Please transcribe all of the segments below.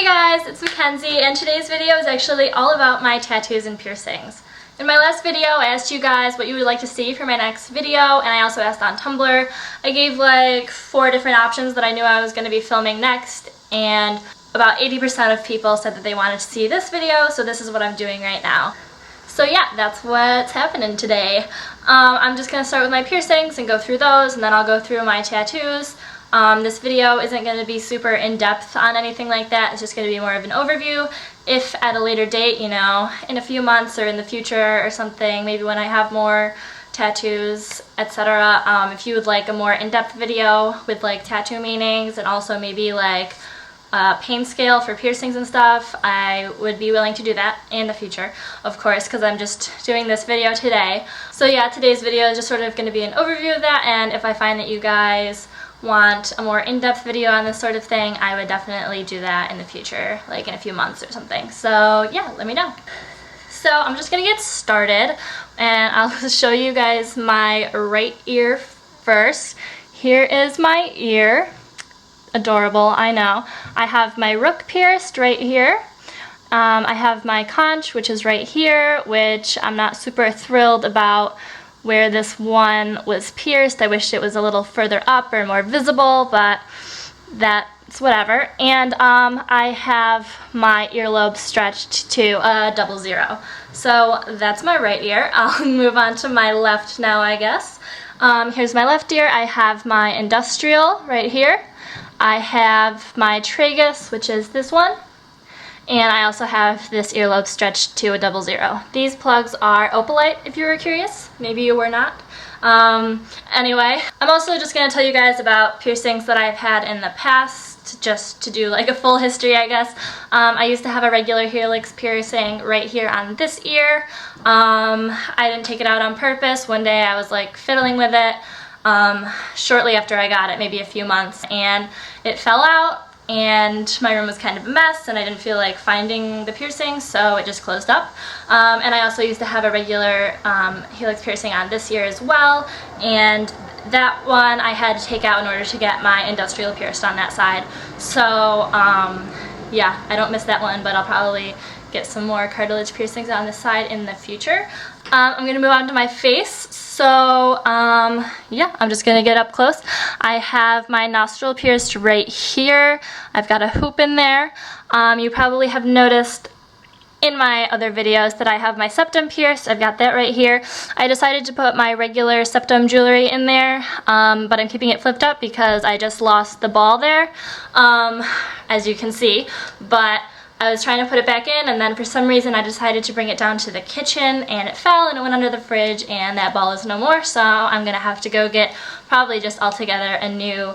guys, it's Mackenzie, and today's video is actually all about my tattoos and piercings. In my last video, I asked you guys what you would like to see for my next video, and I also asked on Tumblr. I gave like 4 different options that I knew I was going to be filming next, and about 80% of people said that they wanted to see this video, so this is what I'm doing right now. So yeah, that's what's happening today. I'm just going to start with my piercings and go through those, and then I'll go through my tattoos. This video isn't going to be super in-depth on anything like that. It's just going to be more of an overview. If at a later date, you know, in a few months or in the future or something, maybe when I have more tattoos, etc. If you would like a more in-depth video with like tattoo meanings and also maybe like pain scale for piercings and stuff, I would be willing to do that in the future, of course, because I'm just doing this video today. So yeah, today's video is just sort of going to be an overview of that, and if I find that you guys want a more in-depth video on this sort of thing, I would definitely do that in the future, like in a few months or something. So yeah, let me know. So I'm just gonna get started, and I'll show you guys my right ear first. Here is my ear. Adorable, I know. I have my rook pierced right here. I have my conch, which is right here, which I'm not super thrilled about where this one was pierced. I wish it was a little further up or more visible, but that's whatever. And I have my earlobe stretched to a 00. So that's my right ear. I'll move on to my left now, I guess. Here's my left ear. I have my industrial right here. I have my tragus, which is this one. And I also have this earlobe stretched to a 00. These plugs are opalite, if you were curious. Maybe you were not. Anyway, I'm also just going to tell you guys about piercings that I've had in the past, just to do like a full history, I guess. I used to have a regular helix piercing right here on this ear. I didn't take it out on purpose. One day I was like fiddling with it shortly after I got it, maybe a few months, and it fell out. And my room was kind of a mess, and I didn't feel like finding the piercing, so it just closed up. And I also used to have a regular helix piercing on this ear as well, and that one I had to take out in order to get my industrial pierced on that side. So yeah, I don't miss that one, but I'll probably get some more cartilage piercings on this side in the future. I'm going to move on to my face. So yeah, I'm just going to get up close. I have my nostril pierced right here. I've got a hoop in there. You probably have noticed in my other videos that I have my septum pierced. I've got that right here. I decided to put my regular septum jewelry in there, but I'm keeping it flipped up because I just lost the ball there, as you can see. But I was trying to put it back in, and then for some reason I decided to bring it down to the kitchen, and it fell and it went under the fridge, and that ball is no more, so I'm gonna have to go get probably just altogether a new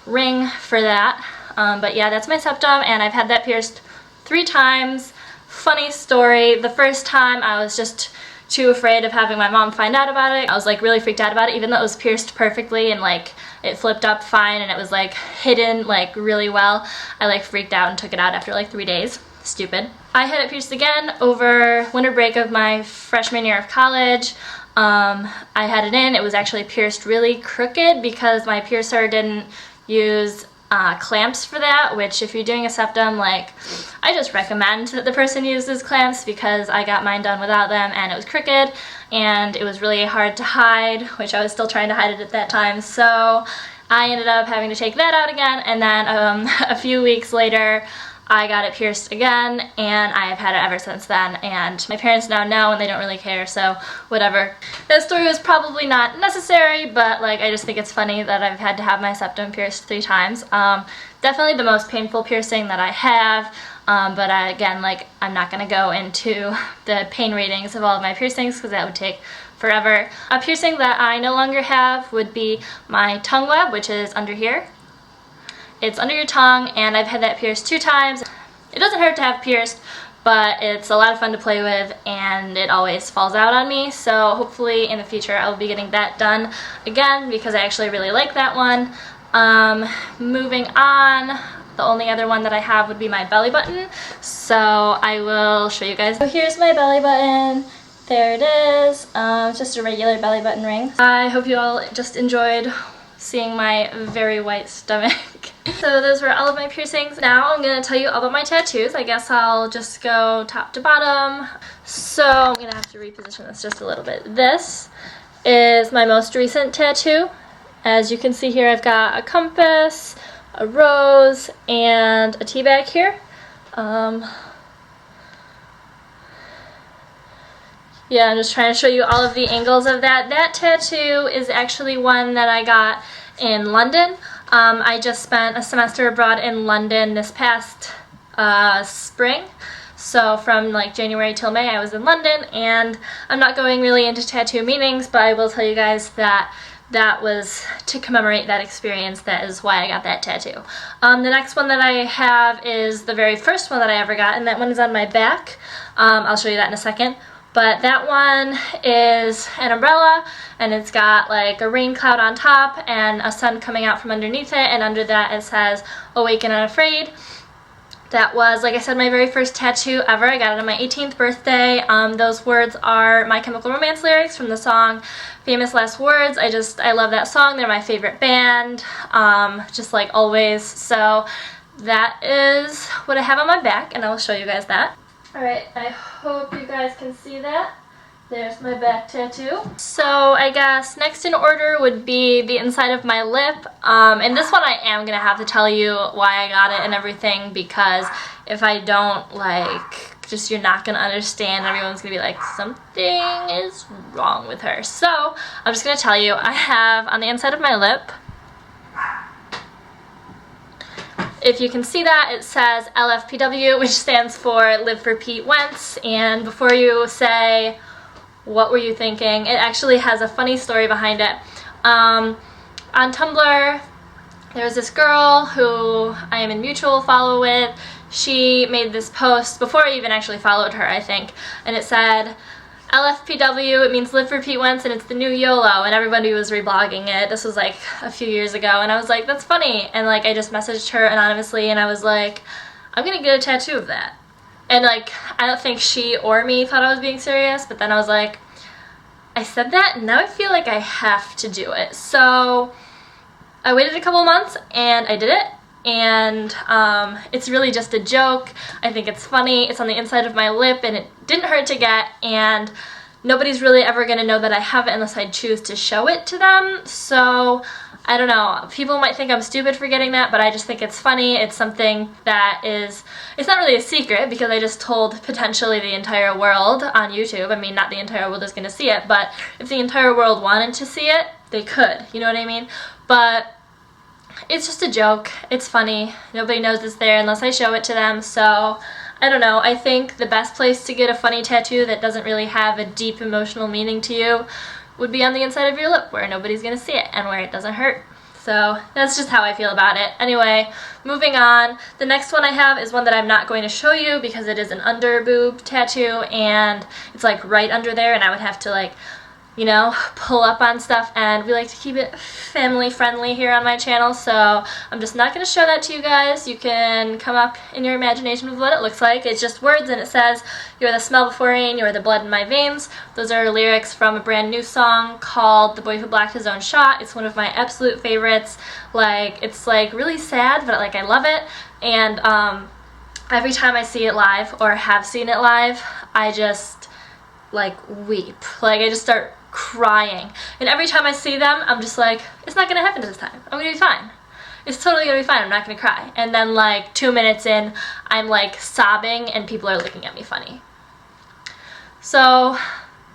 ring for that. But yeah, that's my septum, and I've had that pierced 3 times. Funny story, the first time I was just too afraid of having my mom find out about it. I was like really freaked out about it, even though it was pierced perfectly and like it flipped up fine and it was like hidden like really well. I like freaked out and took it out after like 3 days. Stupid. I had it pierced again over winter break of my freshman year of college. I had it in. It was actually pierced really crooked because my piercer didn't use clamps for that, which if you're doing a septum, like, I just recommend that the person uses clamps because I got mine done without them and it was crooked and it was really hard to hide, which I was still trying to hide it at that time, so I ended up having to take that out again, and then a few weeks later I got it pierced again, and I have had it ever since then, and my parents now know and they don't really care, so whatever. That story was probably not necessary, but like I just think it's funny that I've had to have my septum pierced 3 times. Definitely the most painful piercing that I have, but again, like, I'm not going to go into the pain ratings of all of my piercings because that would take forever. A piercing that I no longer have would be my tongue web, which is under here. It's under your tongue, and I've had that pierced 2 times. It doesn't hurt to have pierced, but it's a lot of fun to play with, and it always falls out on me, so hopefully in the future I'll be getting that done again because I actually really like that one. Moving on, the only other one that I have would be my belly button, so I will show you guys. So here's my belly button. There it is. It's just a regular belly button ring. I hope you all just enjoyed seeing my very white stomach. So those were all of my piercings. Now I'm going to tell you all about my tattoos. I guess I'll just go top to bottom. So I'm going to have to reposition this just a little bit. This is my most recent tattoo. As you can see here, I've got a compass, a rose, and a tea bag here. Yeah, I'm just trying to show you all of the angles of that. That tattoo is actually one that I got in London. I just spent a semester abroad in London this past spring. So from like January till May I was in London, and I'm not going really into tattoo meanings, but I will tell you guys that that was to commemorate that experience. That is why I got that tattoo. The next one that I have is the very first one that I ever got, and that one is on my back. I'll show you that in a second. But that one is an umbrella, and it's got like a rain cloud on top and a sun coming out from underneath it, and under that it says "Awake and Unafraid." That was, like I said, my very first tattoo ever. I got it on my 18th birthday. Those words are My Chemical Romance lyrics from the song Famous Last Words. I love that song. They're my favorite band, just like always. So that is what I have on my back, and I will show you guys that. Alright, I hope you guys can see that. There's my back tattoo. So I guess next in order would be the inside of my lip. And this one I am going to have to tell you why I got it and everything, because if I don't, like, just you're not going to understand. Everyone's going to be like, something is wrong with her. So I'm just going to tell you, I have on the inside of my lip, if you can see that, it says LFPW, which stands for Live for Pete Wentz. And before you say, what were you thinking, it actually has a funny story behind it. On Tumblr, there was this girl who I am in mutual follow with. She made this post before I even actually followed her, I think, and it said, LFPW, it means Live for Pete Wentz, and it's the new YOLO, and everybody was reblogging it. This was like a few years ago, and I was like, that's funny. And like I just messaged her anonymously, and I was like, I'm gonna get a tattoo of that. And like, I don't think she or me thought I was being serious, but then I was like, I said that, and now I feel like I have to do it. So I waited a couple months, and I did it. And it's really just a joke. I think it's funny. It's on the inside of my lip, and it didn't hurt to get, and nobody's really ever going to know that I have it unless I choose to show it to them. So I don't know. People might think I'm stupid for getting that, but I just think it's funny. It's something that is, it's not really a secret because I just told potentially the entire world on YouTube. I mean, not the entire world is going to see it, but if the entire world wanted to see it, they could. You know what I mean? But it's just a joke. It's funny. Nobody knows it's there unless I show it to them. So I don't know. I think the best place to get a funny tattoo that doesn't really have a deep emotional meaning to you would be on the inside of your lip, where nobody's gonna see it and where it doesn't hurt. So that's just how I feel about it. Anyway, moving on. The next one I have is one that I'm not going to show you because it is an under boob tattoo, and it's like right under there, and I would have to like, you know, pull up on stuff, and we like to keep it family friendly here on my channel, so I'm just not going to show that to you guys. You can come up in your imagination with what it looks like. It's just words, and it says, "You are the smell before rain, you are the blood in my veins." Those are lyrics from a brand new song called The Boy Who Blacked His Own Shot. It's one of my absolute favorites. Like, it's like really sad, but like I love it, and every time I see it live, or have seen it live, I just like weep. Like I just start crying, and every time I see them I'm just like, it's not gonna happen this time. I'm gonna be fine. It's totally gonna be fine. I'm not gonna cry. And then like 2 minutes in, I'm like sobbing and people are looking at me funny. So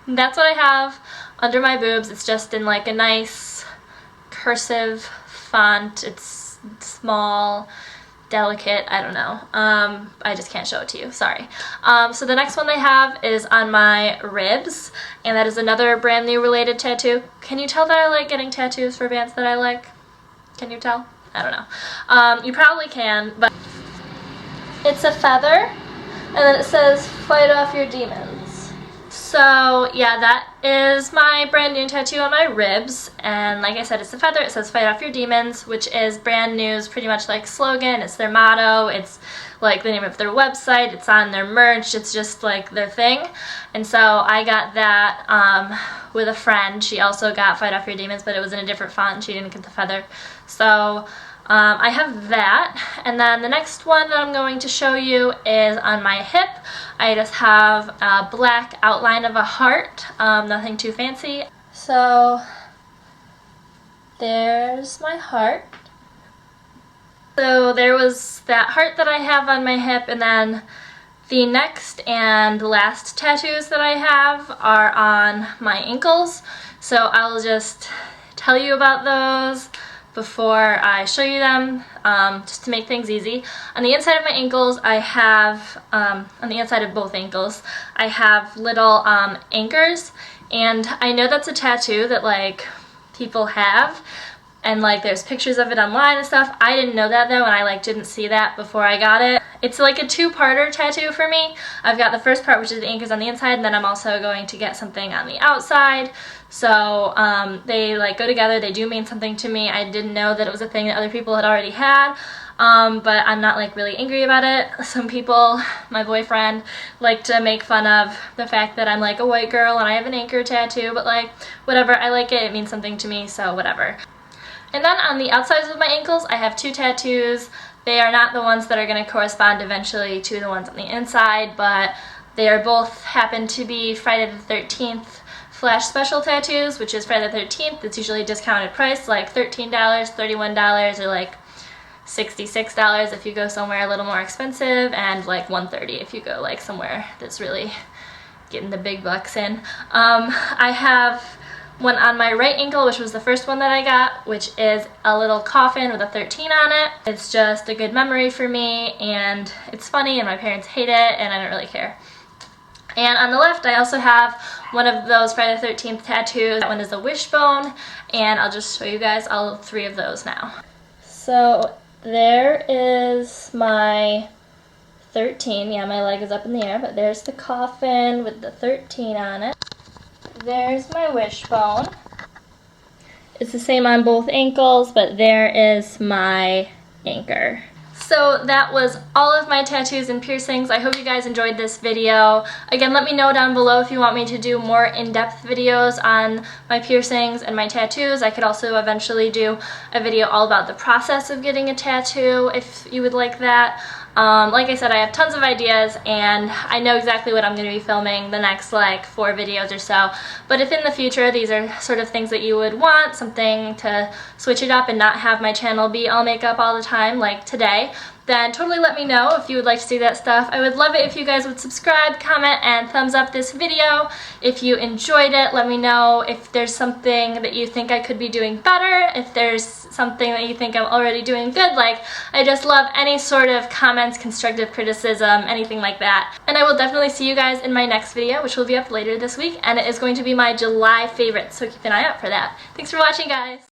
that's what I have under my boobs. It's just in like a nice cursive font. It's small, delicate, I don't know. I just can't show it to you, sorry. So the next one they have is on my ribs, and that is another brand new related tattoo. Can you tell that I like getting tattoos for bands that I like? Can you tell? I don't know. You probably can, but it's a feather, and then it says, "Fight off your demons." So yeah, that is my brand new tattoo on my ribs, and like I said, it's a feather. It says "Fight off your demons," which is brand new's pretty much like slogan. It's their motto. It's like the name of their website, it's on their merch, it's just like their thing. And so I got that with a friend. She also got Fight Off Your Demons, but it was in a different font and she didn't get the feather. So I have that, and then the next one that I'm going to show you is on my hip. I just have a black outline of a heart, nothing too fancy. So there's my heart. So there was that heart that I have on my hip, and then the next and last tattoos that I have are on my ankles. So I'll just tell you about those before I show you them, just to make things easy. On the inside of my ankles, I have, on the inside of both ankles, I have little anchors, and I know that's a tattoo that like people have, and like there's pictures of it online and stuff. I didn't know that though, and I like didn't see that before I got it. It's like a two-parter tattoo for me. I've got the first part, which is the anchors on the inside, and then I'm also going to get something on the outside. So they like go together, they do mean something to me. I didn't know that it was a thing that other people had already had, but I'm not like really angry about it. Some people, my boyfriend, like to make fun of the fact that I'm like a white girl and I have an anchor tattoo, but like whatever, I like it, it means something to me, so whatever. And then on the outsides of my ankles, I have two tattoos. They are not the ones that are going to correspond eventually to the ones on the inside, but they are both happen to be Friday the 13th flash special tattoos, which is Friday the 13th. It's usually a discounted price, like $13, $31, or like $66 if you go somewhere a little more expensive, and like $130 if you go like somewhere that's really getting the big bucks in. I have one on my right ankle, which was the first one that I got, which is a little coffin with a 13 on it. It's just a good memory for me, and it's funny, and my parents hate it, and I don't really care. And on the left, I also have one of those Friday the 13th tattoos. That one is a wishbone, and I'll just show you guys all three of those now. So there is my 13. Yeah, my leg is up in the air, but there's the coffin with the 13 on it. There's my wishbone. It's the same on both ankles, but there is my anchor. So that was all of my tattoos and piercings. I hope you guys enjoyed this video. Again, let me know down below if you want me to do more in-depth videos on my piercings and my tattoos. I could also eventually do a video all about the process of getting a tattoo if you would like that. Like I said, I have tons of ideas, and I know exactly what I'm going to be filming the next like 4 videos or so. But if in the future these are sort of things that you would want, something to switch it up and not have my channel be all makeup all the time like today, then totally let me know if you would like to see that stuff. I would love it if you guys would subscribe, comment, and thumbs up this video. If you enjoyed it, let me know if there's something that you think I could be doing better, if there's something that you think I'm already doing good. Like, I just love any sort of comments, constructive criticism, anything like that. And I will definitely see you guys in my next video, which will be up later this week, and it is going to be my July favorite, so keep an eye out for that. Thanks for watching, guys!